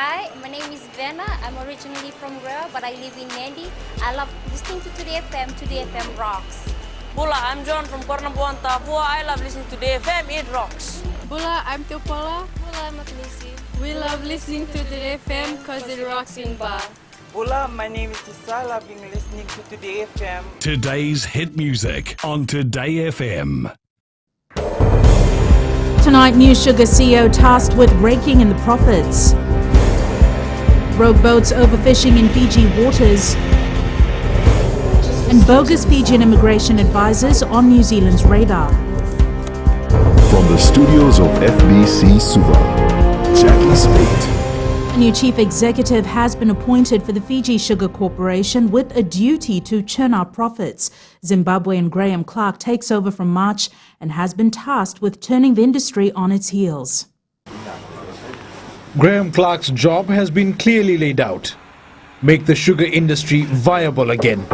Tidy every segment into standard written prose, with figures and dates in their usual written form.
Hi, my name is Vena. I'm originally from Rare, but I live in Nandi. I love listening to Today FM. Today FM rocks. Bula, I'm John from Kornabuan, Tapua. I love listening to Today FM. It rocks. Bula, I'm Teopola. Bula, I'm Atlisi. We love listening to Today FM because it rocks in Ba. Bula, my name is Tisal. I've been listening to Today FM. Today's hit music on Today FM. Tonight, New Sugar CEO tasked with raking in the profits. Rogue boats overfishing in Fiji waters. And bogus Fijian immigration advisors on New Zealand's radar. From the studios of FBC Suva, Jackie Spate. A new chief executive has been appointed for the Fiji Sugar Corporation with a duty to churn out profits. Zimbabwean Graham Clark takes over from March and has been tasked with turning the industry on its heels. Graham Clark's job has been clearly laid out. Make the sugar industry viable again.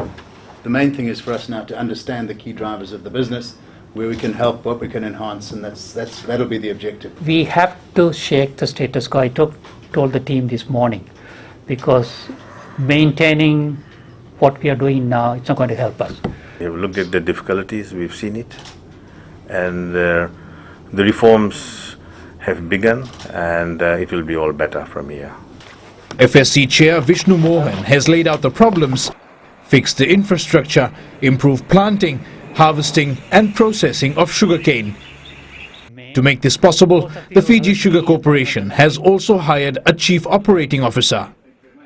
The main thing is for us now to understand the key drivers of the business, where we can help, what we can enhance, and that'll be the objective. We have to shake the status quo. I told the team this morning, because maintaining what we are doing now, it's not going to help us. We've looked at the difficulties, we've seen it, and the reforms have begun, and it will be all better from here. FSC Chair Vishnu Mohan has laid out the problems, fix the infrastructure, improve planting, harvesting and processing of sugarcane. To make this possible, the Fiji Sugar Corporation has also hired a chief operating officer.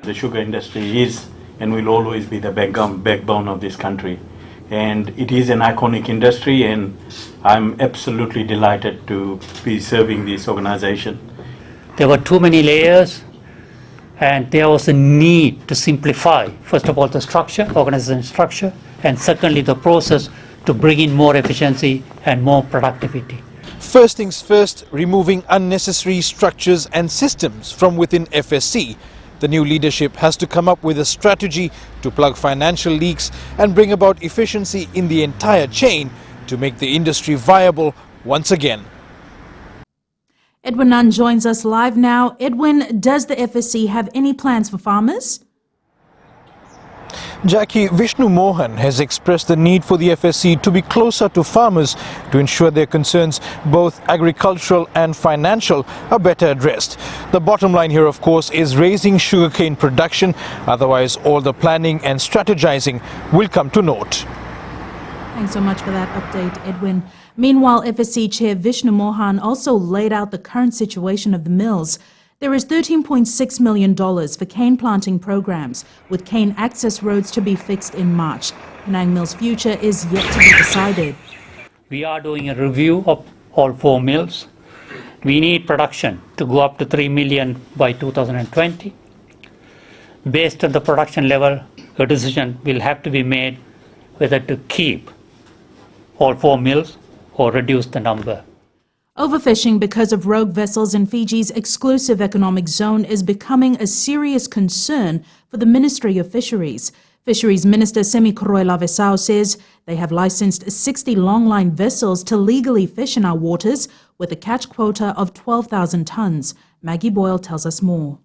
The sugar industry is and will always be the backbone of this country. And it is an iconic industry, and I'm absolutely delighted to be serving this organization. There were too many layers, and there was a need to simplify, first of all, the structure, organization structure, and secondly, the process to bring in more efficiency and more productivity. First things first, removing unnecessary structures and systems from within FSC. The new leadership has to come up with a strategy to plug financial leaks and bring about efficiency in the entire chain to make the industry viable once again. Edwin Nunn joins us live now. Edwin, does the FSC have any plans for farmers? Jackie, Vishnu Mohan has expressed the need for the FSC to be closer to farmers to ensure their concerns, both agricultural and financial, are better addressed. The bottom line here, of course, is raising sugarcane production. Otherwise, all the planning and strategizing will come to naught. Thanks so much for that update, Edwin. Meanwhile, FSC Chair Vishnu Mohan also laid out the current situation of the mills. There is $13.6 million for cane planting programs, with cane access roads to be fixed in March. Penang Mill's future is yet to be decided. We are doing a review of all 4 mills. We need production to go up to 3 million by 2020. Based on the production level, a decision will have to be made whether to keep all 4 mills or reduce the number. Overfishing because of rogue vessels in Fiji's exclusive economic zone is becoming a serious concern for the Ministry of Fisheries. Fisheries Minister Semi Koroilavesau says they have licensed 60 longline vessels to legally fish in our waters with a catch quota of 12,000 tonnes. Maggie Boyle tells us more.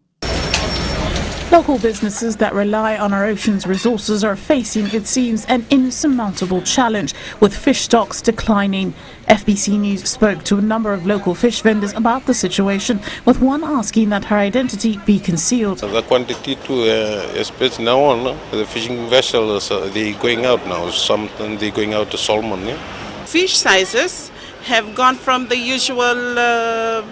Local businesses that rely on our ocean's resources are facing, it seems, an insurmountable challenge, with fish stocks declining. FBC News spoke to a number of local fish vendors about the situation, with one asking that her identity be concealed. The quantity especially now on the fishing vessels, they're going out now. They're going out to salmon. Yeah? Fish sizes have gone from the usual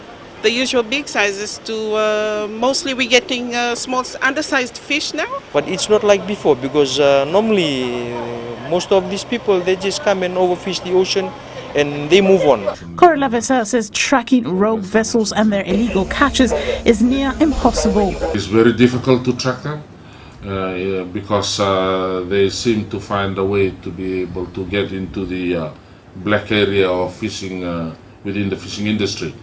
big sizes to mostly we're getting small undersized fish now. But it's not like before, because normally most of these people, they just come and overfish the ocean and they move on. Koroilavesau says tracking rogue vessels and their illegal catches is near impossible. It's very difficult to track them because they seem to find a way to be able to get into the black area of fishing within the fishing industry.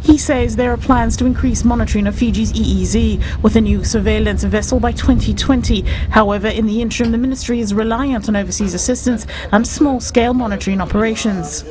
He says there are plans to increase monitoring of Fiji's EEZ with a new surveillance vessel by 2020. However, in the interim, the ministry is reliant on overseas assistance and small-scale monitoring operations.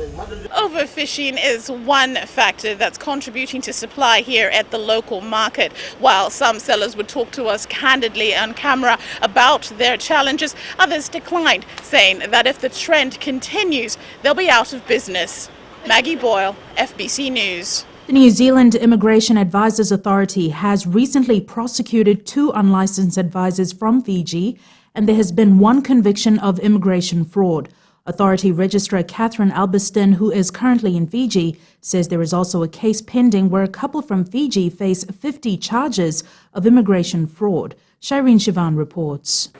Overfishing is one factor that's contributing to supply here at the local market. While some sellers would talk to us candidly on camera about their challenges, others declined, saying that if the trend continues, they'll be out of business. Maggie Boyle, FBC News. The New Zealand Immigration Advisors Authority has recently prosecuted 2 unlicensed advisors from Fiji, and there has been 1 conviction of immigration fraud. Authority Registrar Catherine Albiston, who is currently in Fiji, says there is also a case pending where a couple from Fiji face 50 charges of immigration fraud. Shireen Shivan reports.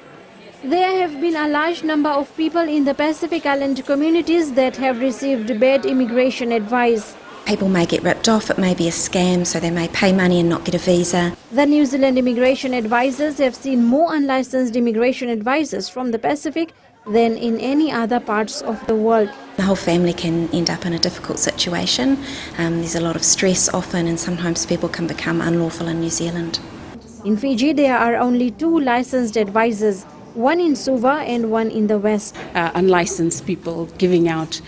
There have been a large number of people in the Pacific Island communities that have received bad immigration advice. People may get ripped off, it may be a scam, so they may pay money and not get a visa. The New Zealand Immigration Advisors have seen more unlicensed immigration advisors from the Pacific than in any other parts of the world. The whole family can end up in a difficult situation. There's a lot of stress often, and sometimes people can become unlawful in New Zealand. In Fiji, there are only 2 licensed advisors, one in Suva and one in the west. Unlicensed people giving out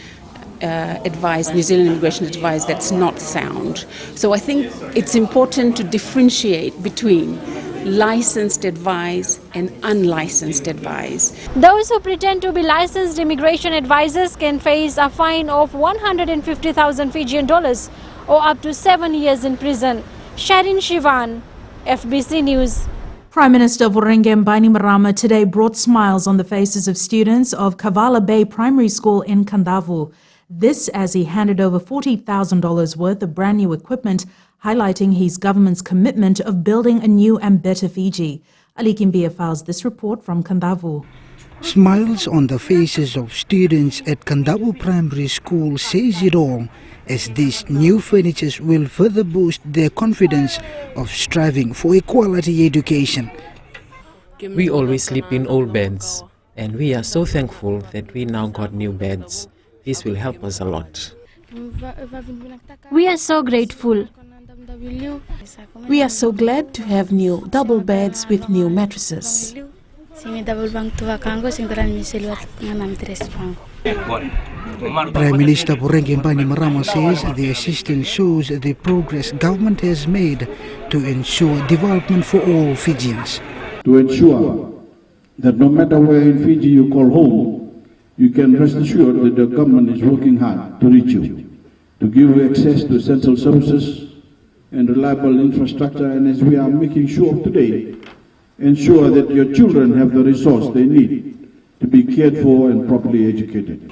advice, New Zealand immigration advice that's not sound. So I think it's important to differentiate between licensed advice and unlicensed advice. Those who pretend to be licensed immigration advisors can face a fine of 150,000 Fijian dollars or up to 7 years in prison. Shireen Shivan, FBC News. Prime Minister Voreqe Bainimarama today brought smiles on the faces of students of Kavala Bay Primary School in Kandavu. This as he handed over $40,000 worth of brand new equipment, highlighting his government's commitment of building a new and better Fiji. Ali Kimbia files this report from Kandavu. Smiles on the faces of students at Kandavu Primary School says it all, as these new furnitures will further boost their confidence of striving for a quality education. We always sleep in old beds, and we are so thankful that we now got new beds. This will help us a lot. We are so grateful. We are so glad to have new double beds with new mattresses. Prime Minister Voreqe Bainimarama says the assistance shows the progress government has made to ensure development for all Fijians. To ensure that no matter where in Fiji you call home, you can rest assured that the government is working hard to reach you, to give you access to essential services and reliable infrastructure, and as we are making sure of today, ensure that your children have the resource they need to be cared for and properly educated.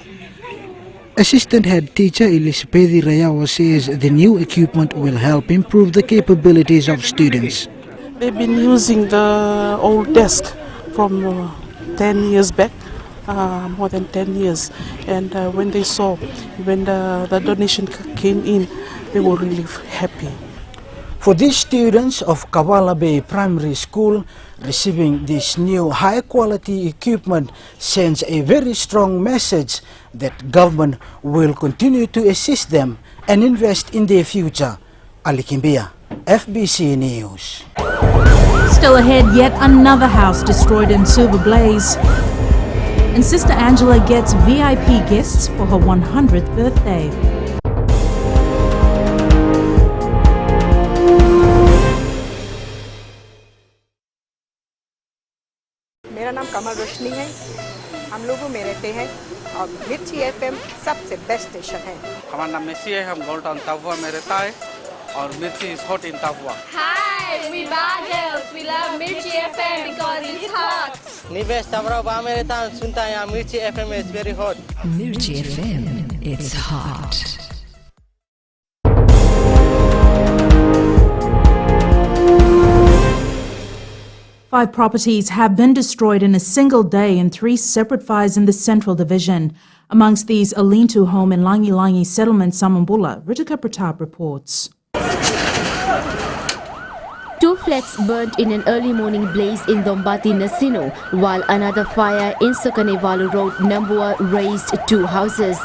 Assistant Head Teacher Elisabeth Rayawa says the new equipment will help improve the capabilities of students. They've been using the old desk from 10 years back, more than 10 years, and when they saw, when the donation came in, they were really happy. For these students of Kavala Bay Primary School, receiving this new high-quality equipment sends a very strong message that government will continue to assist them and invest in their future. Ali Kimbia, FBC News. Still ahead, yet another house destroyed in Suva blaze. And Sister Angela gets VIP guests for her 100th birthday. मेरा नाम कमल रोशनी है। हम लोगों में रहते हैं और मिर्ची एफएम सबसे बेस्ट स्टेशन है। हमारा नाम मेसी है, हम गोल्ड टाउन तापुआ में रहता है और मिर्ची इज हॉट इन तापुआ। Hi, we Bagels. We love Mirchi FM because it's hot. निवेश तापुआ में रहता हूँ, सुनता है यहाँ मिर्ची FM is very hot. Mirchi FM, it's hot. Five properties have been destroyed in a single day in 3 separate fires in the Central Division. Amongst these, a lean-to home in Langi Langi settlement, Samambula. Ritika Pratap reports. 2 flats burnt in an early morning blaze in Dombati, Nasino, while another fire in Sokanevalu Road, Nambua, razed 2 houses.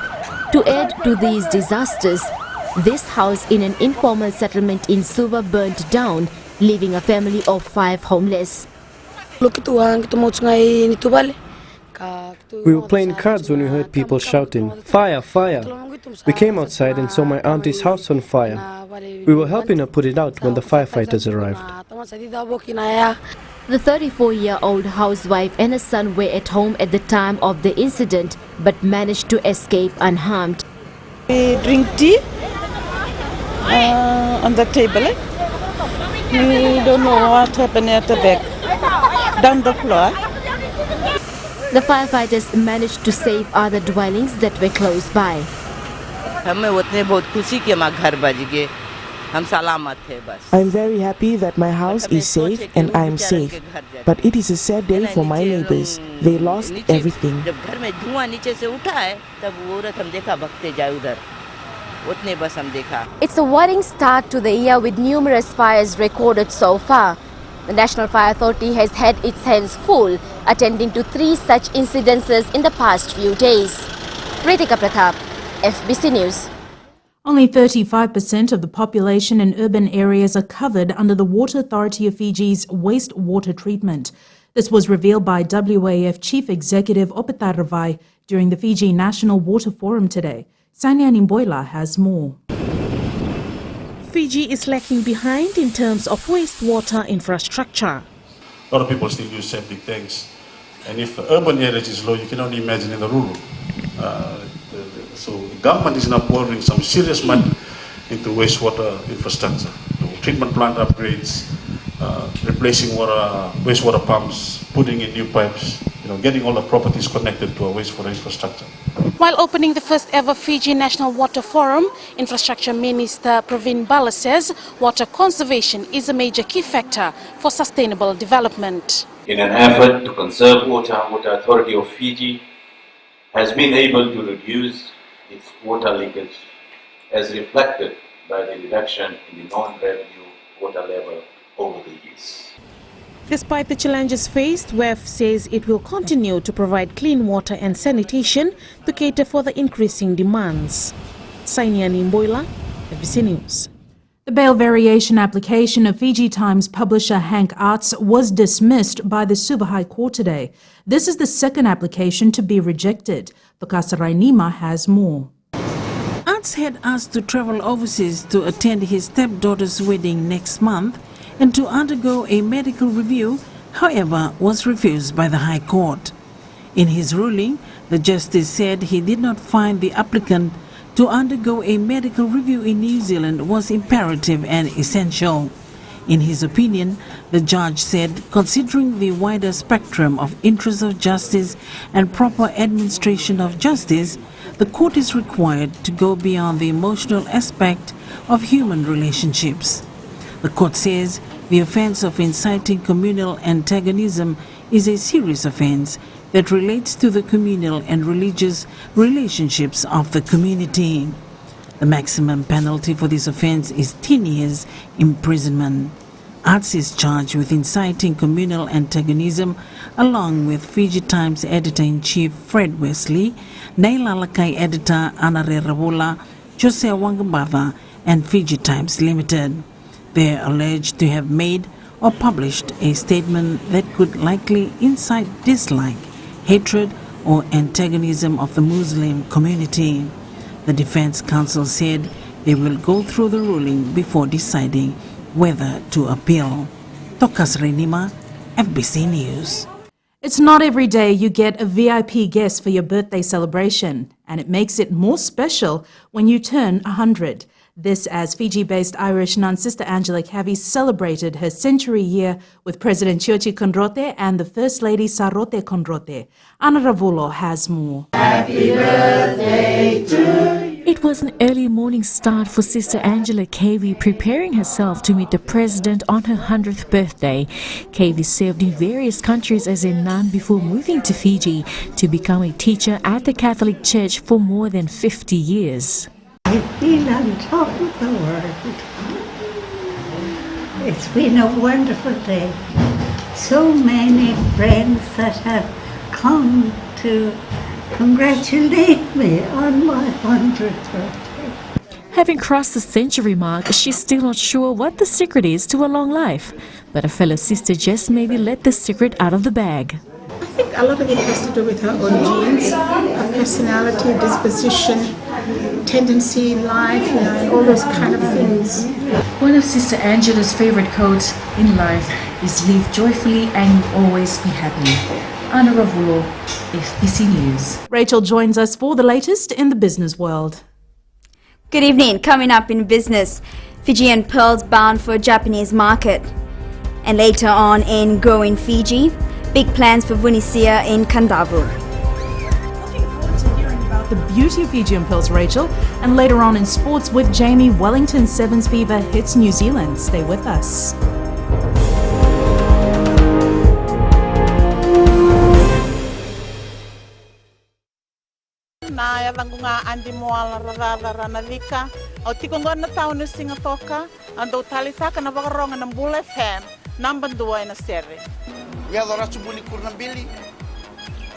To add to these disasters, This house in an informal settlement in Suva burned down, leaving a family of 5 homeless. We were playing cards when we heard people shouting, "Fire, fire!" We came outside and saw my auntie's house on fire. We were helping her put it out when the firefighters arrived. The 34-year-old housewife and her son were at home at the time of the incident but managed to escape unharmed. We drink tea on the table. We don't know what happened at the back, down the floor. The firefighters managed to save other dwellings that were close by. I'm very happy that my house is safe and I am safe. But it is a sad day for my neighbors. They lost everything. It's a worrying start to the year with numerous fires recorded so far. The National Fire Authority has had its hands full attending to 3 such incidences in the past few days. Ritika Pratap, FBC News. Only 35% of the population in urban areas are covered under the Water Authority of Fiji's wastewater treatment. This was revealed by WAF Chief Executive Opeta Ravai during the Fiji National Water Forum today. Sanya Nimboila has more. Fiji is lacking behind in terms of wastewater infrastructure. A lot of people still use septic tanks. And if the urban areas is low, you can only imagine in the rural. So the government is now pouring some serious money into wastewater infrastructure. Treatment plant upgrades, replacing wastewater pumps, putting in new pipes, getting all the properties connected to our wastewater infrastructure. While opening the first ever Fiji National Water Forum, Infrastructure Minister Pravin Bala says water conservation is a major key factor for sustainable development. In an effort to conserve water, Water Authority of Fiji has been able to reduce its water leakage as reflected by the reduction in the non-revenue water level over the years. Despite the challenges faced, WAF says it will continue to provide clean water and sanitation to cater for the increasing demands. Sainia Nimboila, FBC News. The bail variation application of Fiji Times publisher Hank Arts was dismissed by the Suva High Court today. This is the second application to be rejected. Tokasa Rainima has more. Arts had asked to travel overseas to attend his stepdaughter's wedding next month and to undergo a medical review, however, was refused by the High Court. In his ruling, the justice said he did not find the applicant to undergo a medical review in New Zealand was imperative and essential. In his opinion, the judge said, considering the wider spectrum of interests of justice and proper administration of justice, the court is required to go beyond the emotional aspect of human relationships. The court says the offence of inciting communal antagonism is a serious offence that relates to the communal and religious relationships of the community. The maximum penalty for this offence is 10 years imprisonment. Arts is charged with inciting communal antagonism along with Fiji Times Editor-in-Chief Fred Wesley, Nailalakai Editor Anare Rawola, Jose Wangambatha and Fiji Times Limited. They are alleged to have made or published a statement that could likely incite dislike, hatred or antagonism of the Muslim community. The Defense Counsel said they will go through the ruling before deciding whether to appeal. Tokas Renima, FBC News. It's not every day you get a VIP guest for your birthday celebration, and it makes it more special when you turn 100. This as Fiji-based Irish nun Sister Angela Cavey celebrated her century year with President Tiochi Konrote and the First Lady Sarote Konrote. Ana Ravulo has more. Happy birthday to you. It was an early morning start for Sister Angela Cavey preparing herself to meet the President on her 100th birthday. Cavey served in various countries as a nun before moving to Fiji to become a teacher at the Catholic Church for more than 50 years. I feel on top of the world. It's been a wonderful day. So many friends that have come to congratulate me on my 100th birthday. Having crossed the century mark, she's still not sure what the secret is to a long life. But her fellow sister just maybe let the secret out of the bag. I think a lot of it has to do with her own genes, her personality, disposition, tendency in life, and all those kind of things. One of Sister Angela's favorite quotes in life is live joyfully and you'll always be happy. Anna Ravulo, FBC News. Rachel joins us for the latest in the business world. Good evening. Coming up in business, Fijian pearls bound for Japanese market. And later on in Growing Fiji, big plans for Vunisea in Kandavur. The beauty of Fijian pearls, Rachel. And later on in sports with Jamie, Wellington Sevens fever hits New Zealand. Stay with us. Na yalangu nga andi moala rarara lika o tikongo na tao na singatoka ando talitaka na bakaronga ng Bull FM number 2 na sere. Ya dora subuli kurna bili.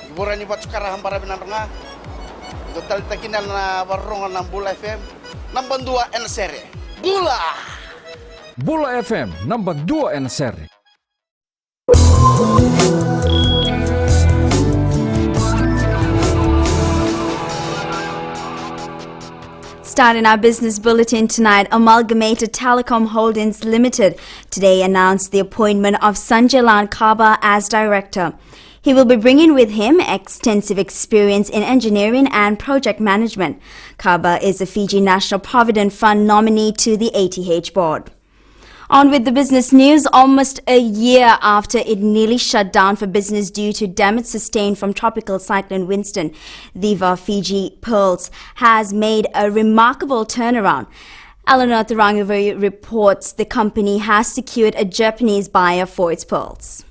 Iborani batsukara hambara binanga. Do talitakin na baronga ng Bull FM number 2 na sere. Bula. Bula FM number 2 na sere. Starting our business bulletin tonight, Amalgamated Telecom Holdings Limited today announced the appointment of Sanjay Kaba as director. He will be bringing with him extensive experience in engineering and project management. Kaba is a Fiji National Provident Fund nominee to the ATH board. On with the business news, almost a year after it nearly shut down for business due to damage sustained from Tropical Cyclone Winston, Viva Fiji Pearls has made a remarkable turnaround. Eleanor Thurangavari reports the company has secured a Japanese buyer for its pearls.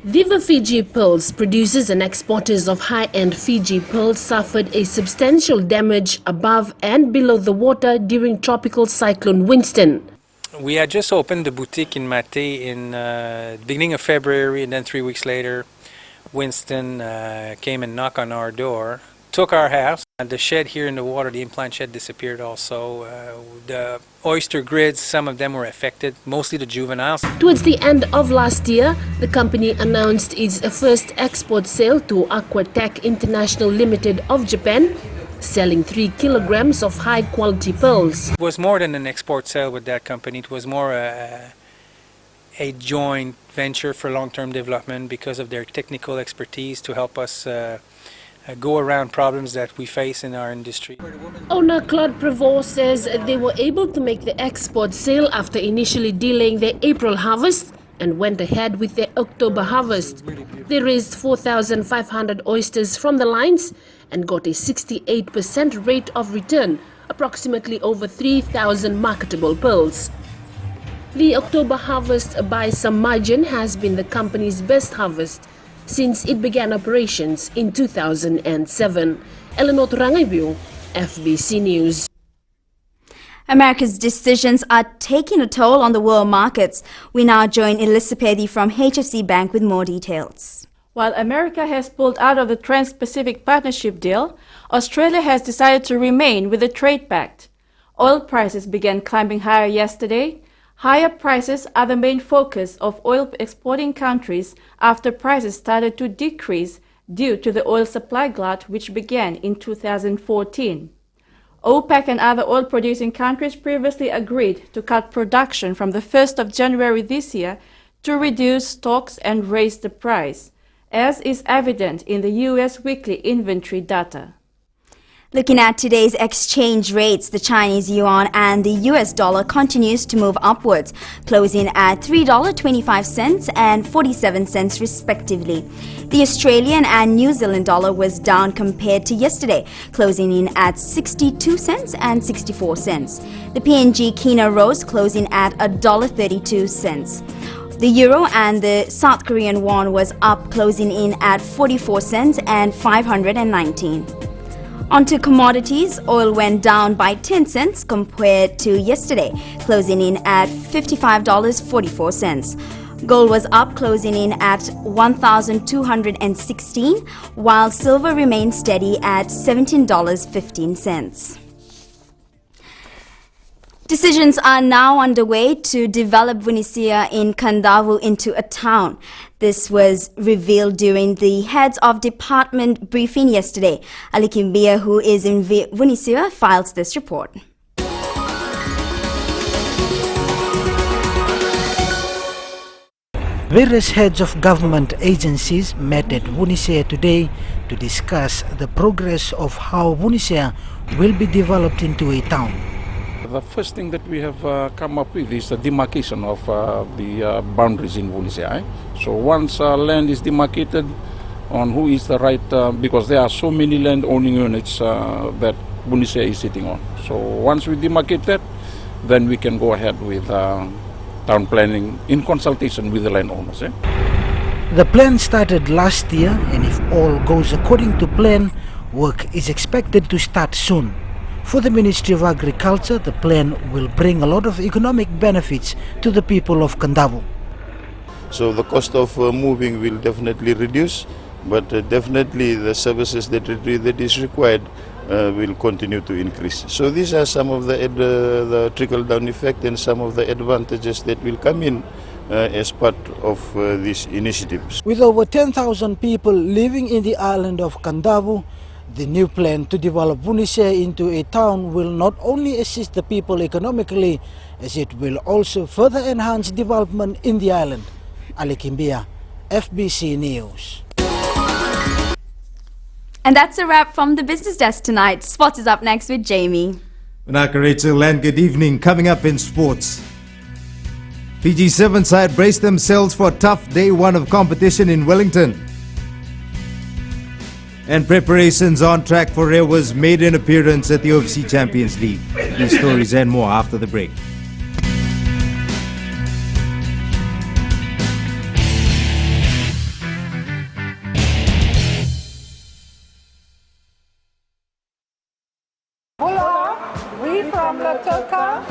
Viva Fiji Pearls, producers and exporters of high-end Fiji pearls, suffered a substantial damage above and below the water during Tropical Cyclone Winston. We had just opened the boutique in Mate in the beginning of February, and then 3 weeks later, Winston came and knocked on our door, took our house, and the shed here in the water, the implant shed, disappeared also. The oyster grids, some of them were affected, mostly the juveniles. Towards the end of last year, the company announced its first export sale to Aquatech International Limited of Japan, selling 3 kilograms of high-quality pearls. It was more than an export sale with that company. It was more a joint venture for long-term development because of their technical expertise to help us go around problems that we face in our industry. Owner Claude Prevost says they were able to make the export sale after initially delaying their April harvest and went ahead with their October harvest. They raised 4,500 oysters from the lines and got a 68% rate of return, approximately over 3,000 marketable pearls. The October harvest by some margin has been the company's best harvest since it began operations in 2007. Eleanor Thurangavari, FBC News. America's decisions are taking a toll on the world markets. We now join Elizabeth from HFC Bank with more details. While America has pulled out of the Trans-Pacific Partnership deal, Australia has decided to remain with the trade pact. Oil prices began climbing higher yesterday. Higher prices are the main focus of oil exporting countries after prices started to decrease due to the oil supply glut which began in 2014. OPEC and other oil-producing countries previously agreed to cut production from the 1st of January this year to reduce stocks and raise the price, as is evident in the U.S. weekly inventory data. Looking at today's exchange rates, the Chinese yuan and the US dollar continues to move upwards, closing at $3.25 and 47 cents respectively. The Australian and New Zealand dollar was down compared to yesterday, closing in at 62 cents and 64 cents. The PNG Kina rose, closing at $1.32. The euro and the South Korean won was up, closing in at 44 cents and 519. On to commodities, oil went down by 10 cents compared to yesterday, closing in at $55.44. Gold was up, closing in at $1,216, while silver remained steady at $17.15. Decisions are now underway to develop Vunisea in Kandavu into a town. This was revealed during the heads of department briefing yesterday. Ali Kimbia, who is in Vunisea, files this report. Various heads of government agencies met at Vunisea today to discuss the progress of how Vunisea will be developed into a town. The first thing that we have come up with is the demarcation of the boundaries in Vunisea. So once land is demarcated on who is the right, because there are so many land owning units that Vunisea is sitting on. So once we demarcate that, then we can go ahead with town planning in consultation with the landowners. The plan started last year, and if all goes according to plan, work is expected to start soon. For the Ministry of Agriculture, the plan will bring a lot of economic benefits to the people of Kandavu. So the cost of moving will definitely reduce, but definitely the services that is required will continue to increase. So these are some of the trickle-down effect and some of the advantages that will come in as part of these initiatives. With over 10,000 people living in the island of Kandavu, the new plan to develop Vunisea into a town will not only assist the people economically, as it will also further enhance development in the island. Ali Kimbia, FBC News. And that's a wrap from the business desk tonight. Sports is up next with Jamie. Manaka Rachel, and good evening. Coming up in sports, Fiji 7 side braced themselves for a tough day one of competition in Wellington. And preparations on track for Rewa's maiden appearance at the OFC Champions League. These stories and more after the break. We from Latoka,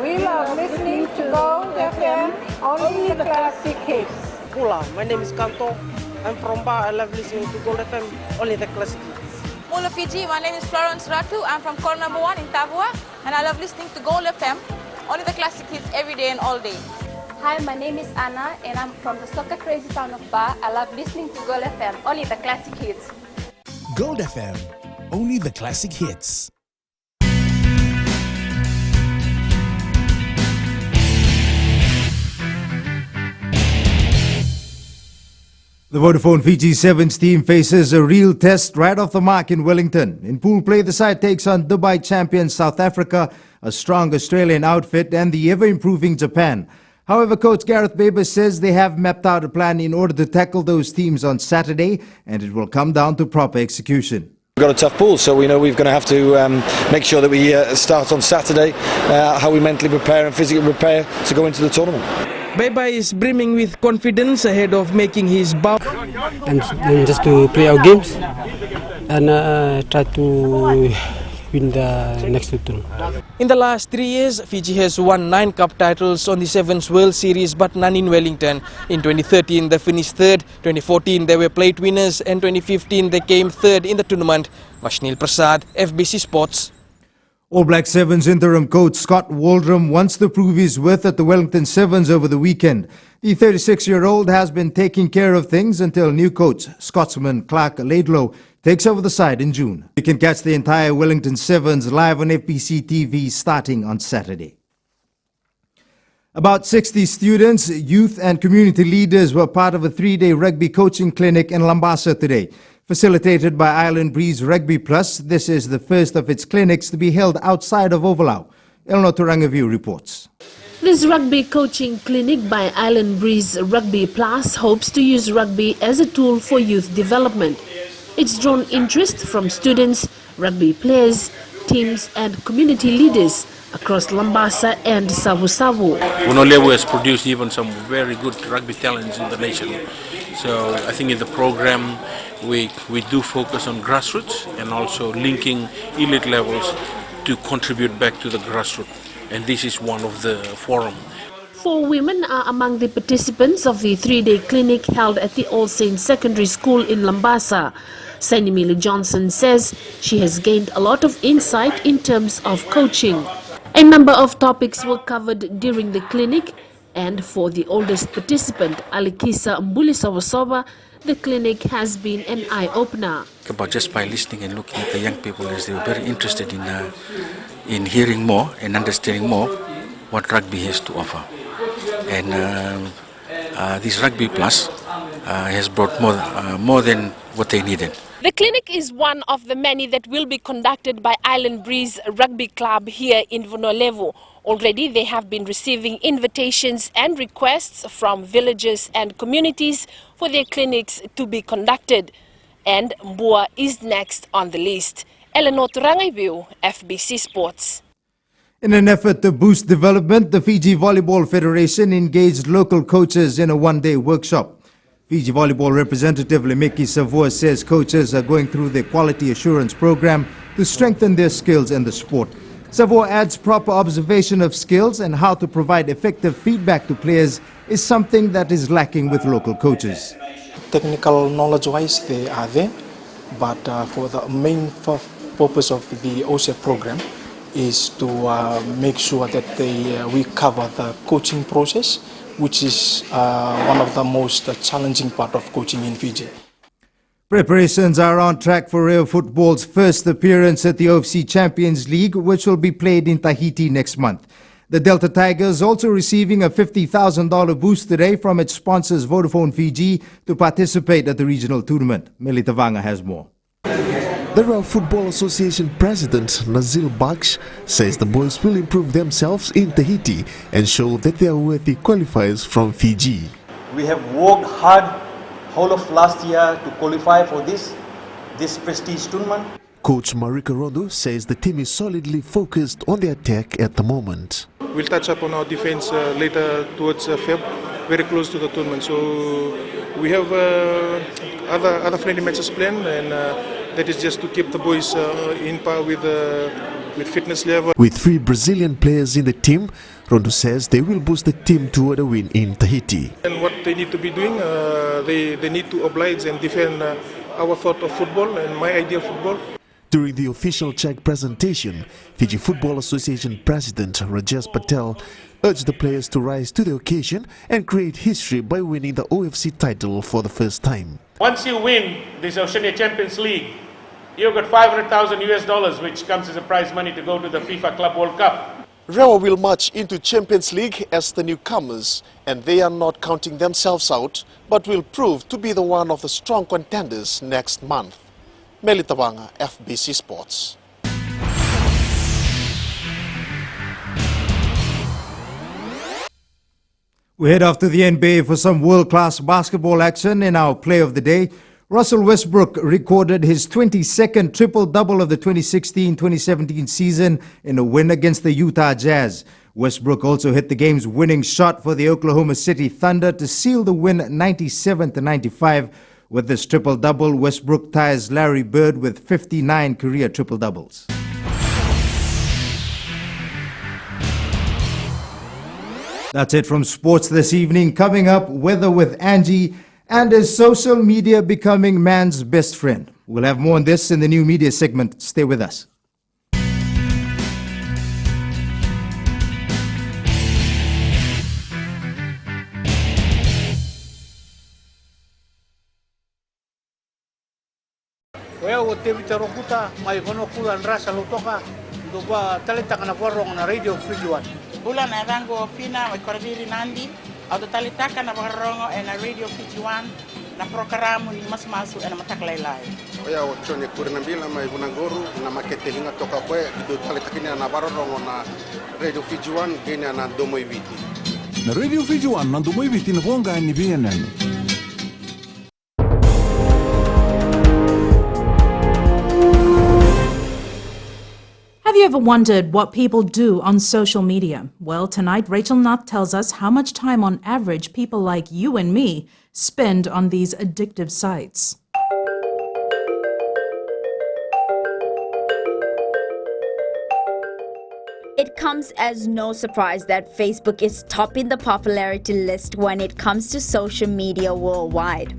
we love listening to Gold FM, only the classic hits. Hola, my name is Kanto. I'm from Ba. I love listening to Gold FM, only the classic hits. Mula Fiji, my name is Florence Ratu. I'm from Corner Number 1 in Tavua, and I love listening to Gold FM, only the classic hits every day and all day. Hi, my name is Anna, and I'm from the soccer crazy town of Ba. I love listening to Gold FM, only the classic hits. Gold FM, only the classic hits. The Vodafone Fiji Sevens team faces a real test right off the mark in Wellington. In pool play, the side takes on Dubai champion South Africa, a strong Australian outfit, and the ever-improving Japan. However, coach Gareth Baber says they have mapped out a plan in order to tackle those teams on Saturday, and it will come down to proper execution. We've got a tough pool, so we know we're going to have to make sure that we start on Saturday, how we mentally prepare and physically prepare to go into the tournament. Beba is brimming with confidence ahead of making his bow. And just to play our games and try to win the next two. In the last 3 years, Fiji has won 9 cup titles on the Sevens World Series, but none in Wellington. In 2013, they finished third. 2014, they were plate winners, and 2015, they came third in the tournament. Vashnil Prasad, FBC Sports. All Black Sevens interim coach Scott Waldrum wants to prove his worth at the Wellington Sevens over the weekend. The 36-year-old has been taking care of things until new coach, Scotsman Clark Laidlow, takes over the side in June. You can catch the entire Wellington Sevens live on FBC TV starting on Saturday. About 60 students, youth and community leaders were part of a 3-day rugby coaching clinic in Lambasa today. Facilitated by Island Breeze Rugby Plus, this is the first of its clinics to be held outside of Ovalau. Elno Turangaview reports. This rugby coaching clinic by Island Breeze Rugby Plus hopes to use rugby as a tool for youth development. It's drawn interest from students, rugby players, teams and community leaders across Lambasa and Savu-Savu. Wonolewu has produced even some very good rugby talents in the nation. So I think in the program we do focus on grassroots and also linking elite levels to contribute back to the grassroots. And this is one of the forum. 4 women are among the participants of the 3-day clinic held at the All Saints Secondary School in Lambasa. Sanimile Johnson says she has gained a lot of insight in terms of coaching. A number of topics were covered during the clinic, and for the oldest participant, Alikisa Mbulisawasoba, the clinic has been an eye-opener. About just by listening and looking at the young people, as they were very interested in hearing more and understanding more what rugby has to offer. And this Rugby Plus has brought more than what they needed. The clinic is one of the many that will be conducted by Island Breeze Rugby Club here in Vunolevu. Already they have been receiving invitations and requests from villages and communities for their clinics to be conducted. And Mbua is next on the list. Eleanor Turangaibiu, FBC Sports. In an effort to boost development, the Fiji Volleyball Federation engaged local coaches in a one-day workshop. Fiji Volleyball representative Lemeki Savoa says coaches are going through the quality assurance program to strengthen their skills in the sport. Savoa adds proper observation of skills and how to provide effective feedback to players is something that is lacking with local coaches. Technical knowledge-wise, they are there, but for the main purpose of the OSEP program is to make sure that we cover the coaching process, which is one of the most challenging part of coaching in Fiji. Preparations are on track for Rio Football's first appearance at the OFC Champions League, which will be played in Tahiti next month. The Delta Tigers also receiving a $50,000 boost today from its sponsors Vodafone Fiji to participate at the regional tournament. Melita Vanga has more. The Rio Football Association President Nazil Baksh says the boys will improve themselves in Tahiti and show that they are worthy qualifiers from Fiji. We have worked hard whole of last year to qualify for this prestige tournament. Coach Marika Rondo says the team is solidly focused on the attack at the moment. We'll touch up on our defense later towards Feb, very close to the tournament. So we have other friendly matches planned, and that is just to keep the boys in par with fitness level. With 3 Brazilian players in the team, Rondo says they will boost the team toward a win in Tahiti. And what they need to be doing, they need to oblige and defend our thought of football and my idea of football. During the official check presentation, Fiji Football Association President Rajesh Patel urged the players to rise to the occasion and create history by winning the OFC title for the first time. Once you win this Oceania Champions League, you've got $500,000 which comes as a prize money to go to the FIFA Club World Cup. Rewa will march into Champions League as the newcomers, and they are not counting themselves out, but will prove to be the one of the strong contenders next month. Melita Vanga, FBC Sports. We head off to the NBA for some world-class basketball action in our play of the day. Russell Westbrook recorded his 22nd triple-double of the 2016-2017 season in a win against the Utah Jazz. Westbrook also hit the game's winning shot for the Oklahoma City Thunder to seal the win 97-95. With this triple-double, Westbrook ties Larry Bird with 59 career triple-doubles. That's it from sports this evening. Coming up, weather with Angie, and is social media becoming man's best friend? We'll have more on this in the new media segment. Stay with us. Well, what they tell Rokuta, my Honokuda and Rasa Lotoka, Duba Talita na Warong na Radio Free One. Bulan na rango Fina, may Corviri Nandi, auto Talitaka na Warong and a Radio Free One, na programo ni Mas Masu and Mataklaylay. Oya, Chone Kurinambila, my Gunanguru, na Makete Hinga Toka Kwe, do Talitakina na Warong na Radio Free One, Gena na Domoy Viti. Na Radio Free One, na Domoy Viti na Vonga ni BNN. Have you ever wondered what people do on social media? Well, tonight Rachel Nutt tells us how much time on average people like you and me spend on these addictive sites. It comes as no surprise that Facebook is topping the popularity list when it comes to social media worldwide.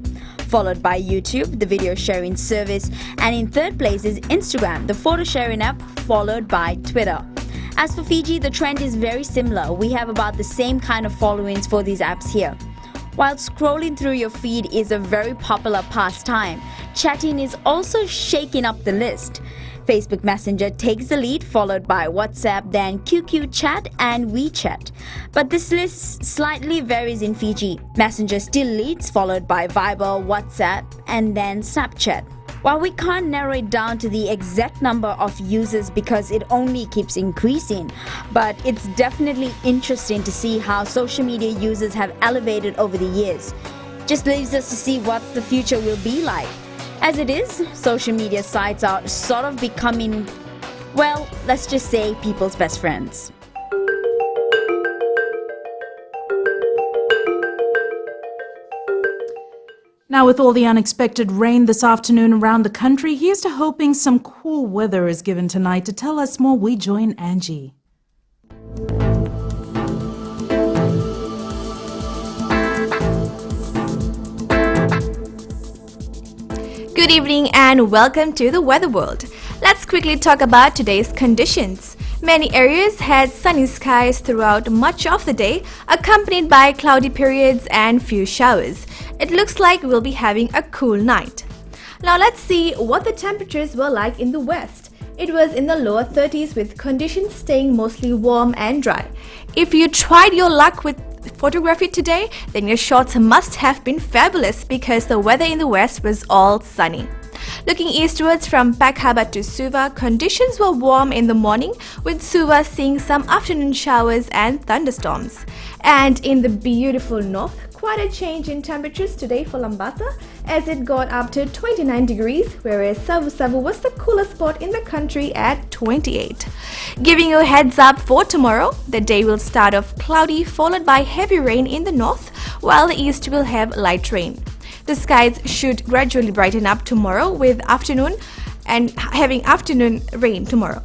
Followed by YouTube, the video sharing service, and in third place is Instagram, the photo sharing app, followed by Twitter. As for Fiji, the trend is very similar. We have about the same kind of followings for these apps here. While scrolling through your feed is a very popular pastime, chatting is also shaking up the list. Facebook Messenger takes the lead, followed by WhatsApp, then QQ Chat and WeChat. But this list slightly varies in Fiji. Messenger still leads, followed by Viber, WhatsApp, and then Snapchat. While we can't narrow it down to the exact number of users because it only keeps increasing, but it's definitely interesting to see how social media users have elevated over the years. Just leaves us to see what the future will be like. As it is, social media sites are sort of becoming, well, let's just say people's best friends. Now, with all the unexpected rain this afternoon around the country, here's to hoping some cool weather is given tonight. To tell us more, we join Angie. Good evening and welcome to the Weather World. Let's quickly talk about today's conditions. Many areas had sunny skies throughout much of the day, accompanied by cloudy periods and few showers. It looks like we'll be having a cool night. Now let's see what the temperatures were like in the west. It was in the lower 30s with conditions staying mostly warm and dry. If you tried your luck with photography today, then your shots must have been fabulous because the weather in the west was all sunny. Looking eastwards from Peck Harbour to Suva, conditions were warm in the morning, with Suva seeing some afternoon showers and thunderstorms. And in the beautiful north, quite a change in temperatures today for Lambasa, as it got up to 29 degrees, whereas Savu Savu was the coolest spot in the country at 28. Giving you a heads up for tomorrow, the day will start off cloudy, followed by heavy rain in the north, while the east will have light rain. The skies should gradually brighten up tomorrow with afternoon and having afternoon rain tomorrow.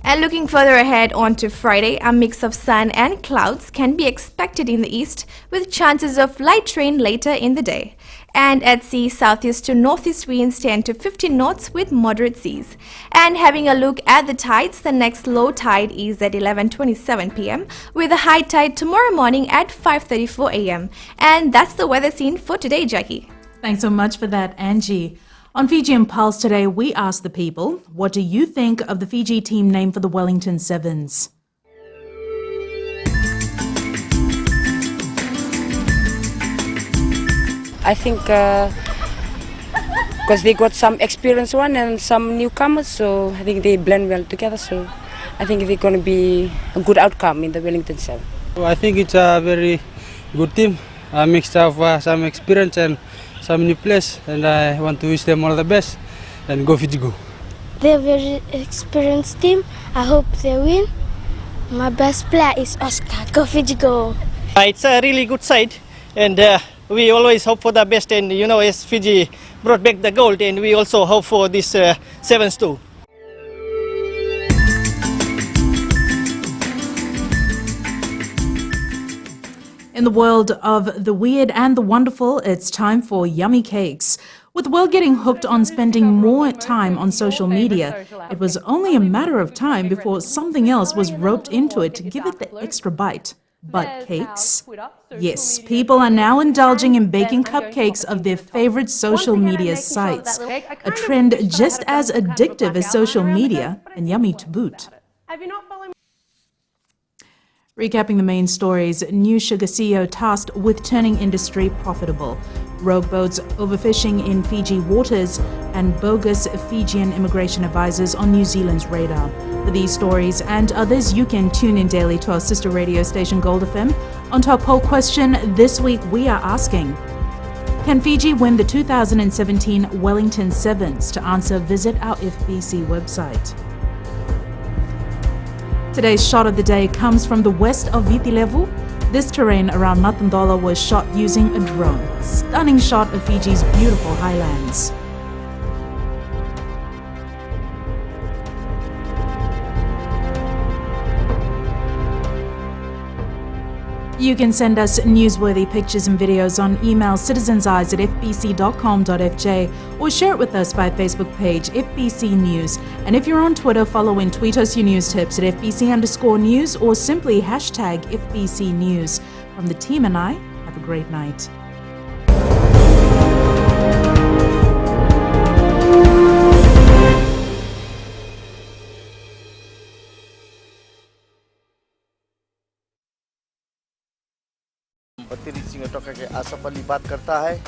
And looking further ahead onto Friday, a mix of sun and clouds can be expected in the east with chances of light rain later in the day. And at sea, southeast to northeast winds 10 to 15 knots with moderate seas. And having a look at the tides, the next low tide is at 11:27 p.m. with a high tide tomorrow morning at 5:34 a.m. And that's the weather scene for today, Jackie. Thanks so much for that, Angie. On Fijian Pulse today, we asked the people, what do you think of the Fiji team name for the Wellington Sevens? I think because they got some experienced one and some newcomers, so I think they blend well together. So I think they're going to be a good outcome in the Wellington Seven. I think it's a very good team, a mix of some experience and some new players, and I want to wish them all the best and go Fiji go. They're a very experienced team. I hope they win. My best player is Oscar. Go Fiji go. It's a really good side, and we always hope for the best. And you know, as Fiji brought back the gold, and we also hope for this sevens too. In the world of the weird and the wonderful, it's time for yummy cakes. With the world getting hooked on spending more time on social media, it was only a matter of time before something else was roped into it to give it the extra bite. But cakes? Yes, people are now indulging in baking cupcakes of their favorite social media sites. A trend just as addictive as social media and yummy to boot. Recapping the main stories, new sugar CEO tasked with turning industry profitable. Rogue boats overfishing in Fiji waters and bogus Fijian immigration advisors on New Zealand's radar. For these stories and others, you can tune in daily to our sister radio station Gold FM. On to our poll question, this week we are asking, can Fiji win the 2017 Wellington Sevens? To answer, visit our FBC website. Today's shot of the day comes from the west of Viti Levu. This terrain around Matandola was shot using a drone. Stunning shot of Fiji's beautiful highlands. You can send us newsworthy pictures and videos on email citizenseyes@fbc.com.fj or share it with us by Facebook page FBC News. And if you're on Twitter, follow and tweet us your news tips at FBC_news or simply hashtag FBC News. From the team and I, have a great night. बत्तीरी सिंह टोका के आसफ अली बात करता है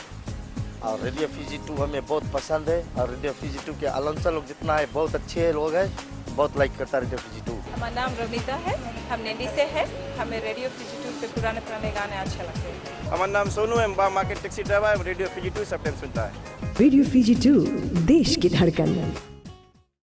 और radio Fiji 2 हमें बहुत पसंद है और रेडियो फीजी 2 के अलाउंसर लोग जितना है बहुत अच्छे लोग हैं, बहुत लाइक करता है रेडियो फीजी 2। हमारा नाम रमिता है, हम नेडी से है, हमें रेडियो फीजी 2 पे पुराने गाने अच्छे लगते हैं। हमारा नाम सोनू है, market taxi driver, radio Fiji 2 सब टाइम सुनता है। रेडियो फीजी 2 देश की धड़कन।